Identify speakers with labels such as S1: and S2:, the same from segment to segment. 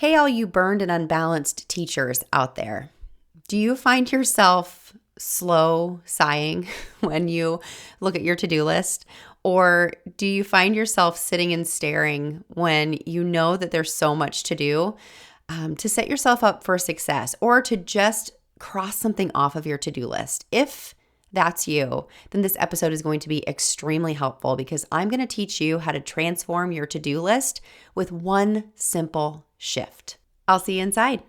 S1: Hey, all you burned and unbalanced teachers out there. Do you find yourself slow sighing when you look at your to-do list? Or do you find yourself sitting and staring when you know that there's so much to do to set yourself up for success or to just cross something off of your to-do list? If that's you, then this episode is going to be extremely helpful because I'm going to teach you how to transform your to-do list with one simple shift. I'll see you inside.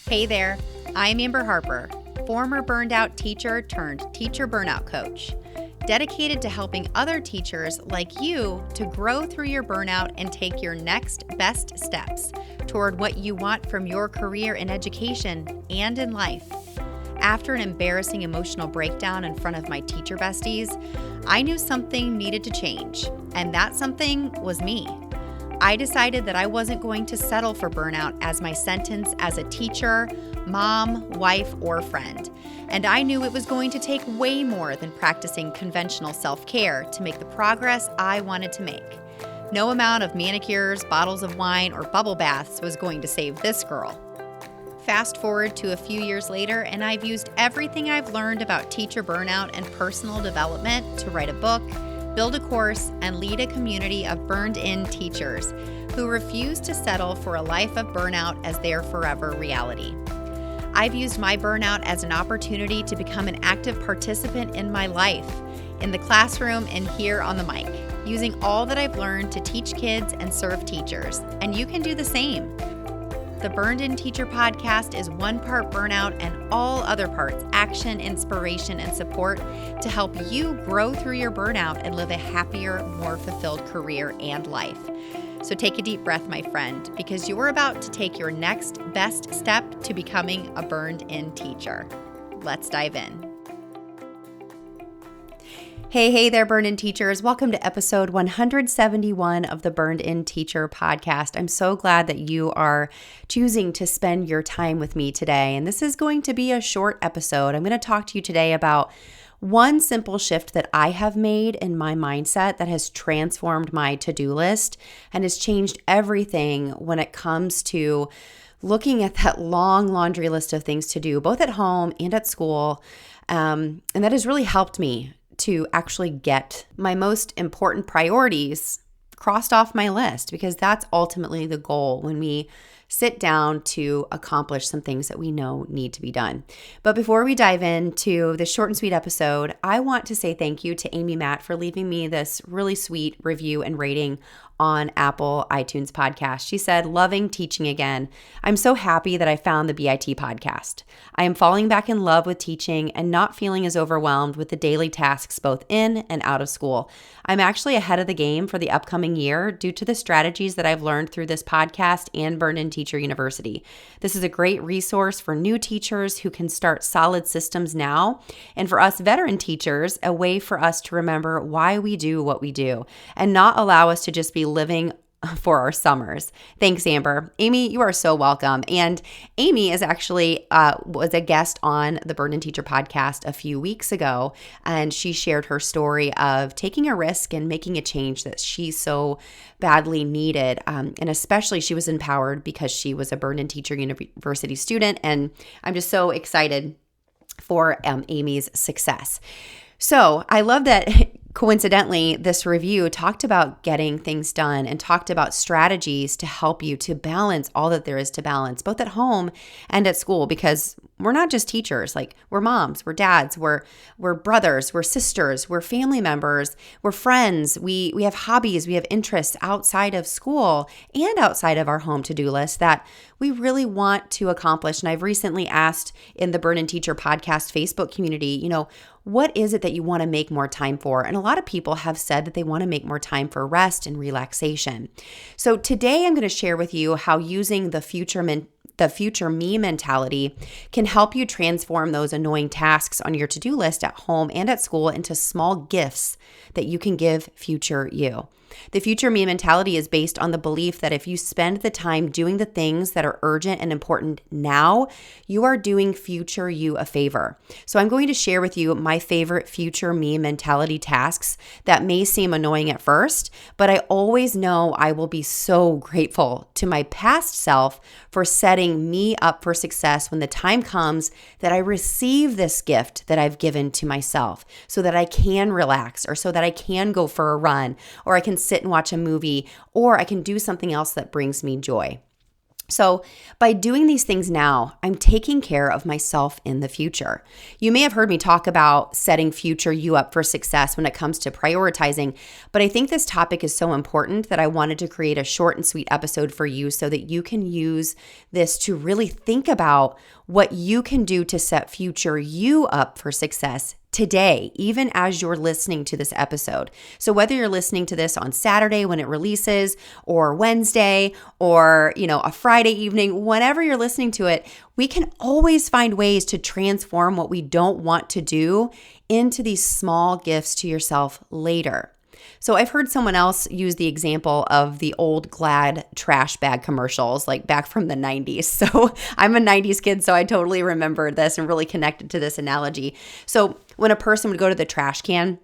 S1: Hey there, I'm Harper, former burned out teacher turned teacher burnout coach, dedicated to helping other teachers like you to grow through your burnout and take your next best steps toward what you want from your career in education and in life. After an embarrassing emotional breakdown in front of my teacher besties, I knew something needed to change, and that something was me. I decided that I wasn't going to settle for burnout as my sentence as a teacher, mom, wife, or friend. And I knew it was going to take way more than practicing conventional self-care to make the progress I wanted to make. No amount of manicures, bottles of wine, or bubble baths was going to save this girl. Fast forward to a few years later, and I've used everything I've learned about teacher burnout and personal development to write a book, build a course, and lead a community of burned-in teachers who refuse to settle for a life of burnout as their forever reality. I've used my burnout as an opportunity to become an active participant in my life, in the classroom and here on the mic, using all that I've learned to teach kids and serve teachers, and you can do the same. The Burned In Teacher podcast is one part burnout and all other parts action, inspiration, and support to help you grow through your burnout and live a happier, more fulfilled career and life. So take a deep breath, my friend, because you're about to take your next best step to becoming a burned in teacher. Let's dive in. Hey there, Burned In Teachers. Welcome to episode 171 of the Burned In Teacher podcast. I'm so glad that you are choosing to spend your time with me today. And this is going to be a short episode. I'm going to talk to you today about one simple shift that I have made in my mindset that has transformed my to-do list and has changed everything when it comes to looking at that long laundry list of things to do, both at home and at school. And that has really helped me to actually get my most important priorities crossed off my list, because that's ultimately the goal when we sit down to accomplish some things that we know need to be done. But before we dive into this short and sweet episode, I want to say thank you to Amy Matt for leaving me this really sweet review and rating on Apple iTunes podcast. She said, "Loving teaching again. I'm so happy that I found the BIT podcast. I am falling back in love with teaching and not feeling as overwhelmed with the daily tasks both in and out of school. I'm actually ahead of the game for the upcoming year due to the strategies that I've learned through this podcast and Burned In Teacher University. This is a great resource for new teachers who can start solid systems now, and for us veteran teachers, a way for us to remember why we do what we do and not allow us to just be living for our summers." Thanks, Amber. Amy, you are so welcome. And Amy is actually was a guest on the Burned In Teacher podcast a few weeks ago, and she shared her story of taking a risk and making a change that she so badly needed. And especially she was empowered because she was a Burned In Teacher University student, and I'm just so excited for Amy's success. So I love that coincidentally, this review talked about getting things done and talked about strategies to help you to balance all that there is to balance, both at home and at school, because we're not just teachers. Like, we're moms, we're dads, we're brothers, we're sisters, we're family members, we're friends, we have hobbies, we have interests outside of school and outside of our home to-do list that we really want to accomplish. And I've recently asked in the Burned In Teacher podcast Facebook community, what is it that you want to make more time for? And a lot of people have said that they want to make more time for rest and relaxation. So today I'm going to share with you how using the future me mentality can help you transform those annoying tasks on your to-do list at home and at school into small gifts that you can give future you. The future me mentality is based on the belief that if you spend the time doing the things that are urgent and important now, you are doing future you a favor. So I'm going to share with you my favorite future me mentality tasks that may seem annoying at first, but I always know I will be so grateful to my past self for setting me up for success when the time comes that I receive this gift that I've given to myself so that I can relax, or so that I can go for a run, or I can sit and watch a movie, or I can do something else that brings me joy. So by doing these things now, I'm taking care of myself in the future. You may have heard me talk about setting future you up for success when it comes to prioritizing, but I think this topic is so important that I wanted to create a short and sweet episode for you so that you can use this to really think about what you can do to set future you up for success today, even as you're listening to this episode. So whether you're listening to this on Saturday when it releases, or Wednesday, or, a Friday evening, whenever you're listening to it, we can always find ways to transform what we don't want to do into these small gifts to yourself later. So I've heard someone else use the example of the old Glad trash bag commercials, like back from the 90s. So I'm a 90s kid, so I totally remember this and really connected to this analogy. So when a person would go to the trash can,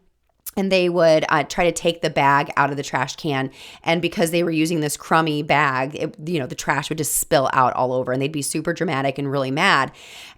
S1: and they would try to take the bag out of the trash can, and because they were using this crummy bag, the trash would just spill out all over, and they'd be super dramatic and really mad.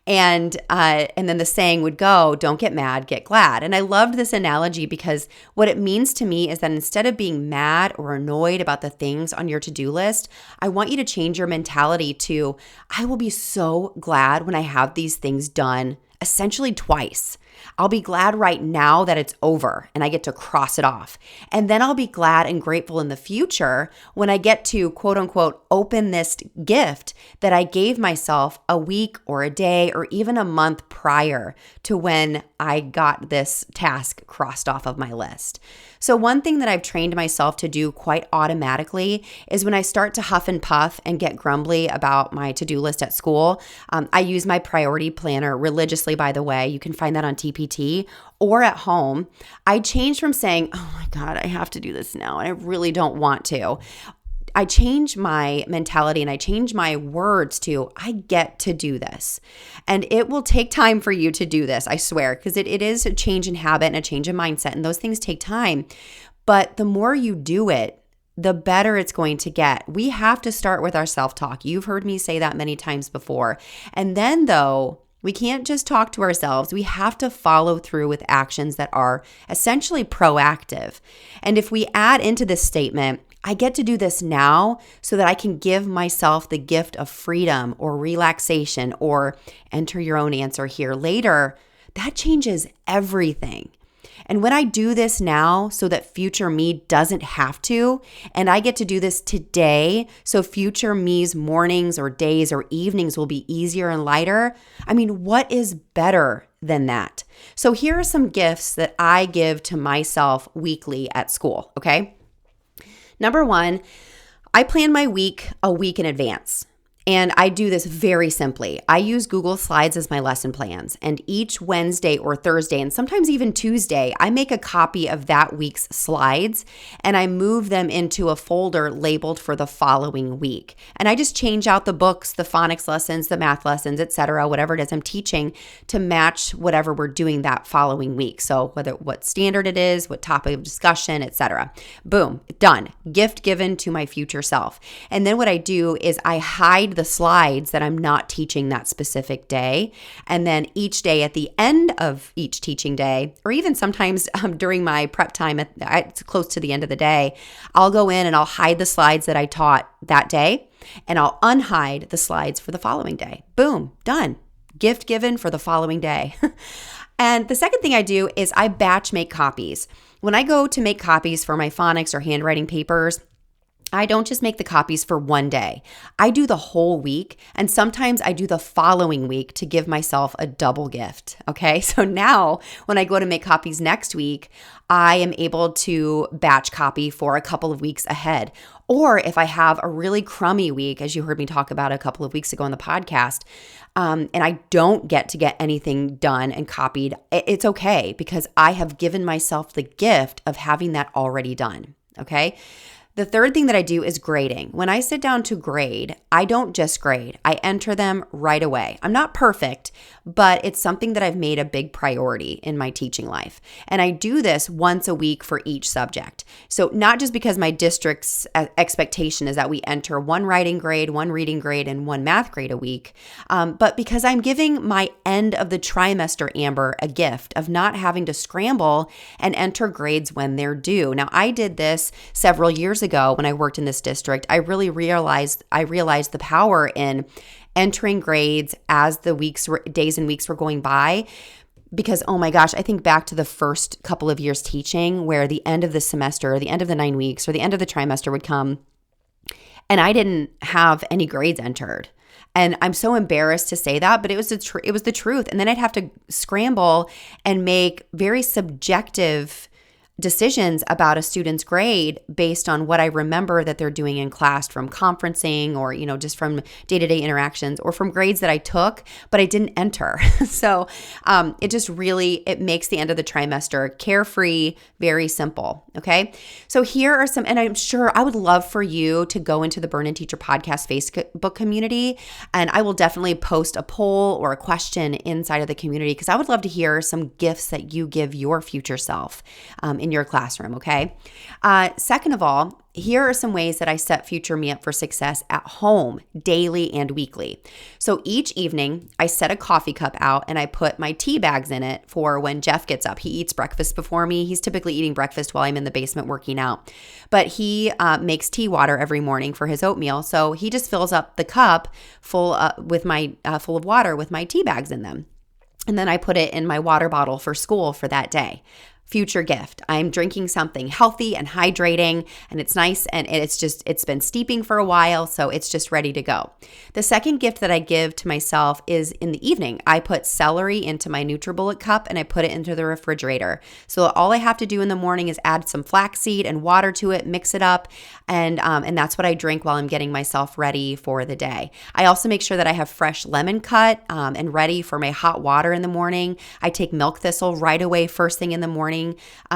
S1: And then the saying would go, "Don't get mad, get glad." And I loved this analogy because what it means to me is that instead of being mad or annoyed about the things on your to-do list, I want you to change your mentality to, I will be so glad when I have these things done essentially twice. I'll be glad right now that it's over and I get to cross it off. And then I'll be glad and grateful in the future when I get to, quote unquote, open this gift that I gave myself a week or a day or even a month prior to when I got this task crossed off of my list. So one thing that I've trained myself to do quite automatically is when I start to huff and puff and get grumbly about my to-do list at school, I use my priority planner religiously, by the way. You can find that on TPT or at home. I changed from saying, "Oh my God, I have to do this now, and I really don't want to." I change my mentality and I change my words to, I get to do this. And it will take time for you to do this, I swear, because it is a change in habit and a change in mindset, and those things take time. But the more you do it, the better it's going to get. We have to start with our self-talk. You've heard me say that many times before. And then though, we can't just talk to ourselves. We have to follow through with actions that are essentially proactive. And if we add into this statement, I get to do this now so that I can give myself the gift of freedom or relaxation, or enter your own answer here later, that changes everything. And when I do this now so that future me doesn't have to, and I get to do this today so future me's mornings or days or evenings will be easier and lighter, what is better than that? So here are some gifts that I give to myself weekly at school, okay? Number one, I plan my week a week in advance. And I do this very simply. I use Google Slides as my lesson plans. And each Wednesday or Thursday, and sometimes even Tuesday, I make a copy of that week's slides and I move them into a folder labeled for the following week. And I just change out the books, the phonics lessons, the math lessons, etc., whatever it is I'm teaching, to match whatever we're doing that following week. So what standard it is, what topic of discussion, etc. Boom, done. Gift given to my future self. And then what I do is I hide the slides that I'm not teaching that specific day. And then each day at the end of each teaching day, or even sometimes during my prep time, it's close to the end of the day, I'll go in and I'll hide the slides that I taught that day, and I'll unhide the slides for the following day. Boom, done. Gift given for the following day. And the second thing I do is I batch make copies. When I go to make copies for my phonics or handwriting papers, I don't just make the copies for one day. I do the whole week, and sometimes I do the following week to give myself a double gift, okay? So now when I go to make copies next week, I am able to batch copy for a couple of weeks ahead. Or if I have a really crummy week, as you heard me talk about a couple of weeks ago on the podcast, and I don't get to get anything done and copied, it's okay because I have given myself the gift of having that already done. Okay. The third thing that I do is grading. When I sit down to grade, I don't just grade. I enter them right away. I'm not perfect, but it's something that I've made a big priority in my teaching life. And I do this once a week for each subject. So not just because my district's expectation is that we enter one writing grade, one reading grade, and one math grade a week, but because I'm giving my end of the trimester, Amber, a gift of not having to scramble and enter grades when they're due. Now, I did this several years ago when I worked in this district. I really realized the power in entering grades as the days and weeks were going by. Because, oh my gosh, I think back to the first couple of years teaching where the end of the semester or the end of the 9 weeks or the end of the trimester would come and I didn't have any grades entered. And I'm so embarrassed to say that, but it was the truth. And then I'd have to scramble and make very subjective decisions about a student's grade based on what I remember that they're doing in class from conferencing or, just from day-to-day interactions or from grades that I took, but I didn't enter. So it makes the end of the trimester carefree, very simple. Okay. So here are some, and I'm sure I would love for you to go into the Burn In Teacher podcast Facebook community, and I will definitely post a poll or a question inside of the community because I would love to hear some gifts that you give your future self in your classroom, okay? Second of all, here are some ways that I set future me up for success at home daily and weekly. So each evening, I set a coffee cup out and I put my tea bags in it for when Jeff gets up. He eats breakfast before me. He's typically eating breakfast while I'm in the basement working out. But he makes tea water every morning for his oatmeal. So he just fills up the cup full of water with my tea bags in them. And then I put it in my water bottle for school for that day. Future gift. I'm drinking something healthy and hydrating, and it's nice, and it's been steeping for a while, so it's just ready to go. The second gift that I give to myself is in the evening. I put celery into my NutriBullet cup and I put it into the refrigerator. So all I have to do in the morning is add some flaxseed and water to it, mix it up, and that's what I drink while I'm getting myself ready for the day. I also make sure that I have fresh lemon cut and ready for my hot water in the morning. I take milk thistle right away first thing in the morning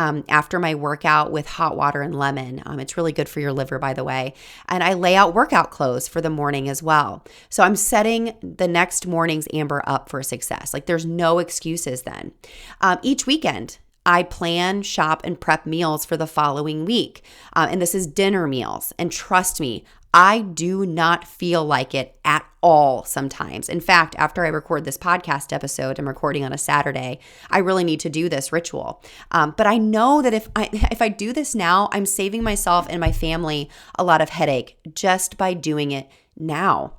S1: after my workout with hot water and lemon. It's really good for your liver, by the way. And I lay out workout clothes for the morning as well. So I'm setting the next morning's Amber up for success. Like there's no excuses then. Each weekend, I plan, shop, and prep meals for the following week. And this is dinner meals. And trust me, I do not feel like it at all sometimes. In fact, after I record this podcast episode, I'm recording on a Saturday, I really need to do this ritual. But I know that if I do this now, I'm saving myself and my family a lot of headache just by doing it now.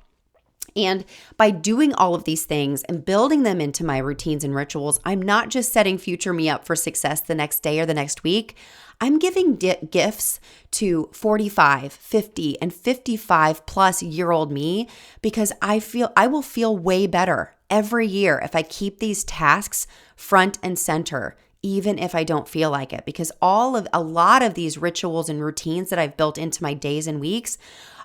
S1: And by doing all of these things and building them into my routines and rituals, I'm not just setting future me up for success the next day or the next week. I'm giving gifts to 45, 50, and 55 plus year old me because I will feel way better every year if I keep these tasks front and center, even if I don't feel like it, because a lot of these rituals and routines that I've built into my days and weeks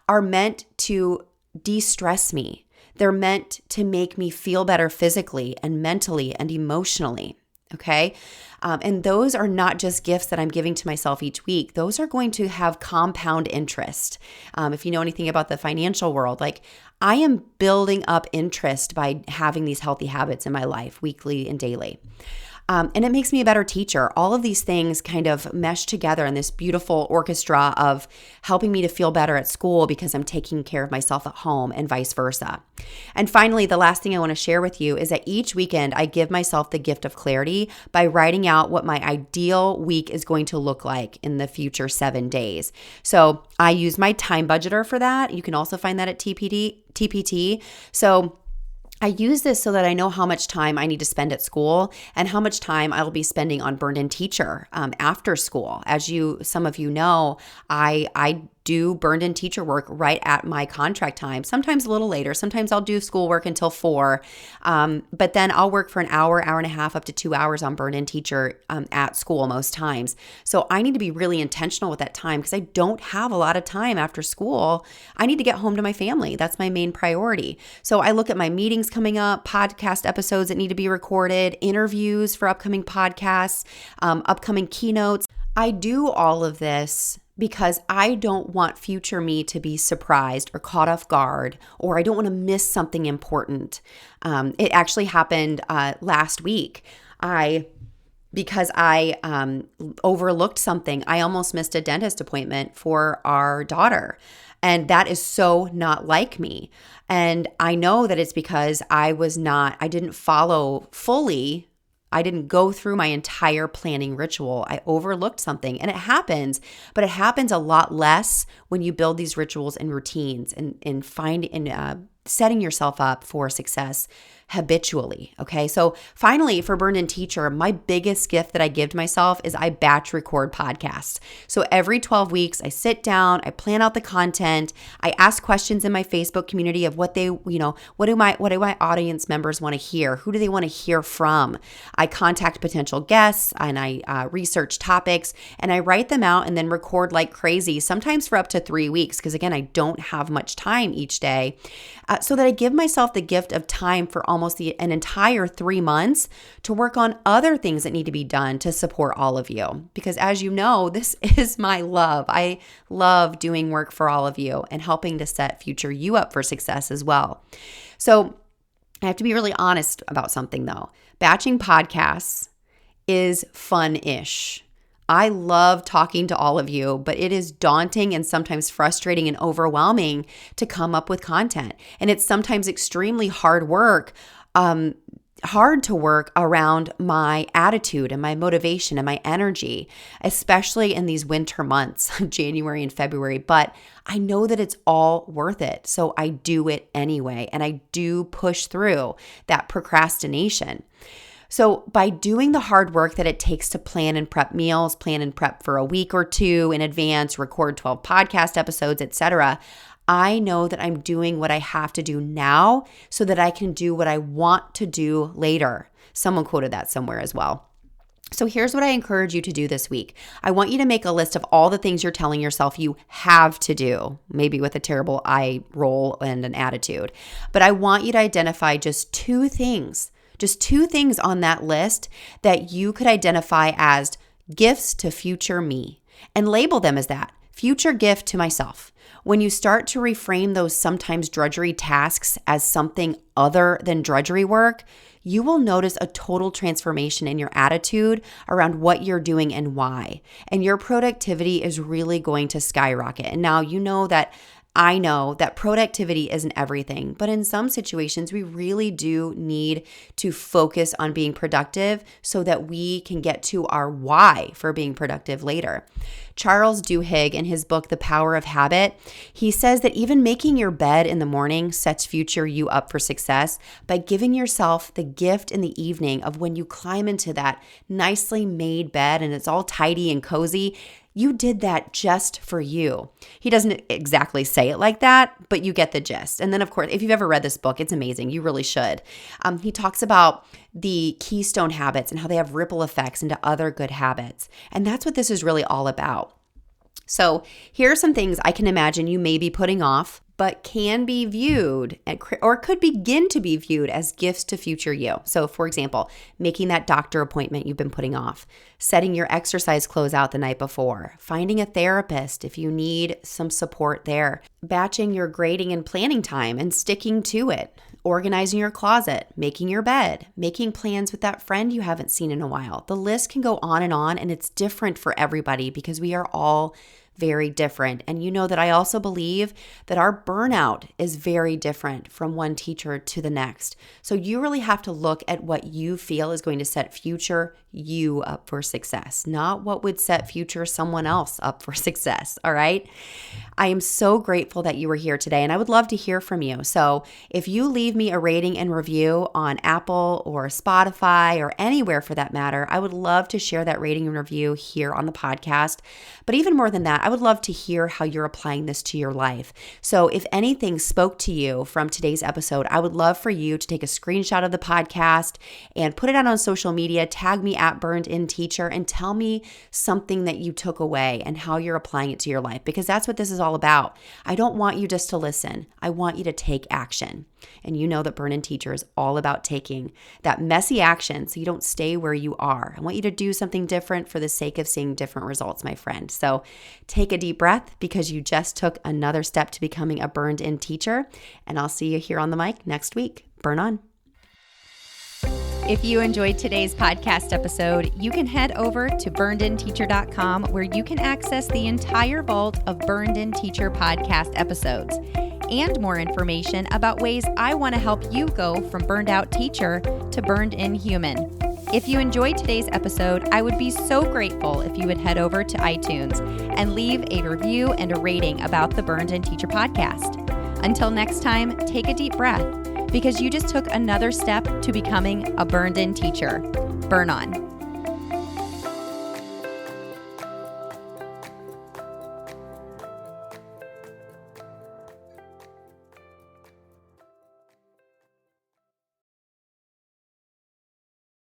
S1: are meant to de-stress me. They're meant to make me feel better physically and mentally and emotionally. Okay. And those are not just gifts that I'm giving to myself each week. Those are going to have compound interest. If you know anything about the financial world, like I am building up interest by having these healthy habits in my life weekly and daily. And it makes me a better teacher. All of these things kind of mesh together in this beautiful orchestra of helping me to feel better at school because I'm taking care of myself at home and vice versa. And finally, the last thing I want to share with you is that each weekend I give myself the gift of clarity by writing out what my ideal week is going to look like in the future 7 days. So I use my time budgeter for that. You can also find that at TPT. So I use this so that I know how much time I need to spend at school and how much time I will be spending on Burned In Teacher after school. As some of you know, I do Burned In Teacher work right at my contract time, sometimes a little later. Sometimes I'll do schoolwork until 4, but then I'll work for an hour, hour and a half, up to 2 hours on Burned In Teacher at school most times. So I need to be really intentional with that time because I don't have a lot of time after school. I need to get home to my family. That's my main priority. So I look at my meetings coming up, podcast episodes that need to be recorded, interviews for upcoming podcasts, upcoming keynotes. I do all of this because I don't want future me to be surprised or caught off guard, or I don't want to miss something important. It actually happened last week. Because I overlooked something, I almost missed a dentist appointment for our daughter. And that is so not like me. And I know that it's because I didn't follow fully. I didn't go through my entire planning ritual. I overlooked something, and it happens, but it happens a lot less when you build these rituals and routines and setting yourself up for success habitually. Okay. So finally, for Burned In Teacher, my biggest gift that I give to myself is I batch record podcasts. So every 12 weeks, I sit down, I plan out the content, I ask questions in my Facebook community of what what do my audience members want to hear? Who do they want to hear from? I contact potential guests and I research topics and I write them out and then record like crazy, sometimes for up to 3 weeks, because again, I don't have much time each day, so that I give myself the gift of time for almost an entire 3 months to work on other things that need to be done to support all of you. Because as you know, this is my love. I love doing work for all of you and helping to set future you up for success as well. So I have to be really honest about something though. Batching podcasts is fun-ish. I love talking to all of you, but it is daunting and sometimes frustrating and overwhelming to come up with content. And it's sometimes extremely hard to work around my attitude and my motivation and my energy, especially in these winter months, January and February. But I know that it's all worth it. So I do it anyway. And I do push through that procrastination. So by doing the hard work that it takes to plan and prep meals, plan and prep for a week or two in advance, record 12 podcast episodes, etc., I know that I'm doing what I have to do now so that I can do what I want to do later. Someone quoted that somewhere as well. So here's what I encourage you to do this week. I want you to make a list of all the things you're telling yourself you have to do, maybe with a terrible eye roll and an attitude. But I want you to identify just two things on that list that you could identify as gifts to future me and label them as that. Future gift to myself. When you start to reframe those sometimes drudgery tasks as something other than drudgery work, you will notice a total transformation in your attitude around what you're doing and why. And your productivity is really going to skyrocket. And now I know that productivity isn't everything, but in some situations, we really do need to focus on being productive so that we can get to our why for being productive later. Charles Duhigg, in his book, The Power of Habit, he says that even making your bed in the morning sets future you up for success by giving yourself the gift in the evening of when you climb into that nicely made bed and it's all tidy and cozy. You did that just for you. He doesn't exactly say it like that, but you get the gist. And then, of course, if you've ever read this book, it's amazing. You really should. He talks about the keystone habits and how they have ripple effects into other good habits. And that's what this is really all about. So here are some things I can imagine you may be putting off, but can be viewed or could begin to be viewed as gifts to future you. So for example, making that doctor appointment you've been putting off, setting your exercise clothes out the night before, finding a therapist if you need some support there, batching your grading and planning time and sticking to it, organizing your closet, making your bed, making plans with that friend you haven't seen in a while. The list can go on, and it's different for everybody because we are all very different. And you know that I also believe that our burnout is very different from one teacher to the next. So you really have to look at what you feel is going to set future you up for success, not what would set future someone else up for success. All right. I am so grateful that you were here today, and I would love to hear from you. So if you leave me a rating and review on Apple or Spotify or anywhere for that matter, I would love to share that rating and review here on the podcast. But even more than that, I would love to hear how you're applying this to your life. So if anything spoke to you from today's episode, I would love for you to take a screenshot of the podcast and put it out on social media, tag me at Burned In Teacher, and tell me something that you took away and how you're applying it to your life, because that's what this is all about. I don't want you just to listen. I want you to take action. And you know that Burned In Teacher is all about taking that messy action so you don't stay where you are. I want you to do something different for the sake of seeing different results, my friend. So take take a deep breath because you just took another step to becoming a burned-in teacher. And I'll see you here on the mic next week. Burn on. If you enjoyed today's podcast episode, you can head over to burnedinteacher.com where you can access the entire vault of Burned In Teacher podcast episodes and more information about ways I want to help you go from burned out teacher to burned in human. If you enjoyed today's episode, I would be so grateful if you would head over to iTunes and leave a review and a rating about the Burned In Teacher podcast. Until next time, take a deep breath because you just took another step to becoming a burned in teacher. Burn on.